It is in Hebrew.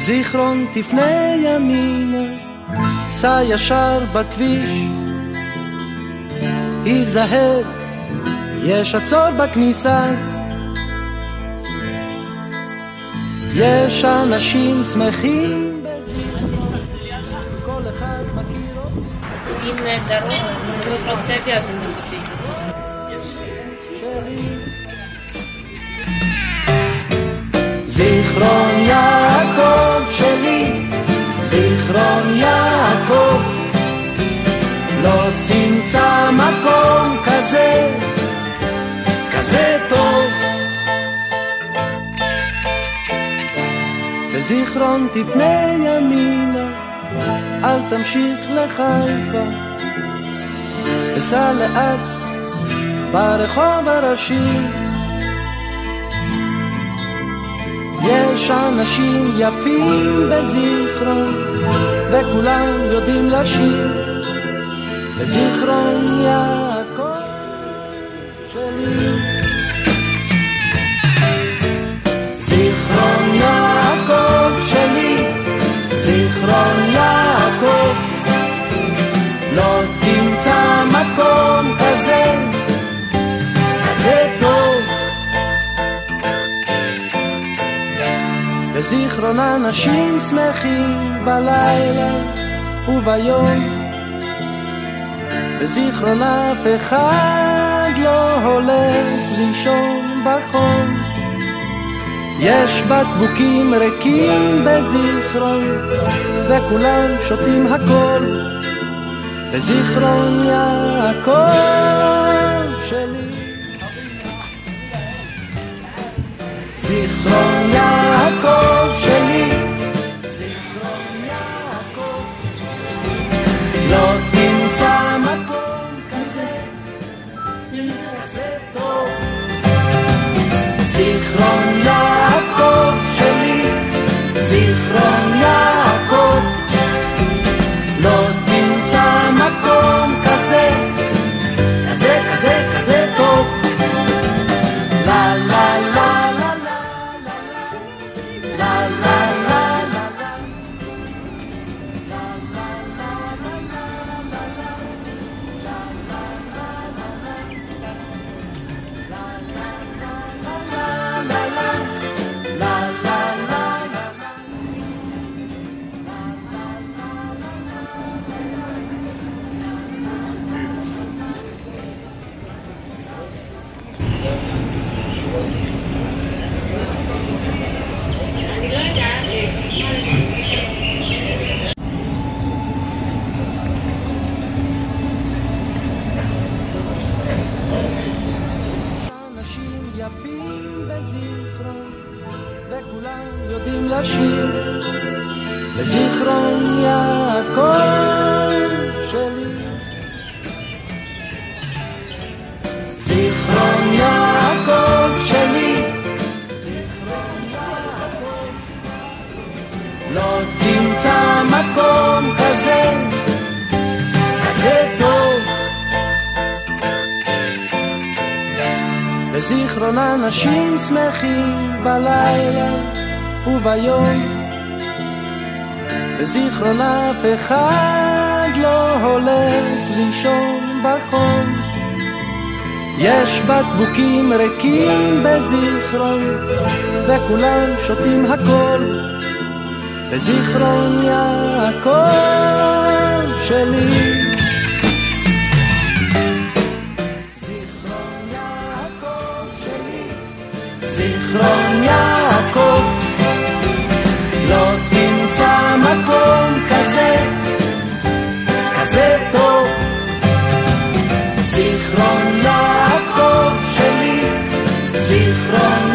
בזיכרון תפנה ימינה, סע ישר בכביש, היזהר, יש עצור בכניסה. יש אנשים שמחים בזיכרון, כל אחד מכיר אותו. Длинная дорога, но мы просто обязаны купить. זיכרון יעקב שלי, זיכרון יעקב, לא תמצא מקום כזה, כזה טוב. בזיכרון תפנה ימינה, אל תמשיך לחיפה, וסע לאט ברחוב הראשי. יש אנשים יפים בזיכרון, וכולם יודעים לשיר, בזיכרון יעקב שלי. זיכרון יעקב שלי, זיכרון יעקב, לא תמצא מקום כזה, כזה טוב. בזיכרון אנשים שמחים בלילה וביום, בזיכרון אף אחד לא הולך לישון בחום. יש בקבוקים ריקים בזיכרון, וכולם שותים הכל, בזיכרון יעקב שלי. זיכרון יעקב שלי, זיכרון יעקב, לא תמצא מקום כזה, כזה טוב. זיכרון יעקב שלי, זיכרון יעקב, לא תמצא מקום כזה, כזה, כזה, כזה טוב. לה לה לה וכולם יודעים לשיר, בזיכרון יעקב שלי. זיכרון יעקב שלי, זיכרון יעקב, לא תמצא מקום כזה, כזה טוב. בזיכרון אנשים שמחים בלילה וביום, בזיכרון אף אחד לא הולך לישון בחום. יש בקבוקים ריקים בזיכרון, וכולם שותים הכל, בזיכרון יעקב שלי. זיכרון יעקב, לא תמצא מקום כזה, כזה טוב. זיכרון יעקב שלי, זיכרון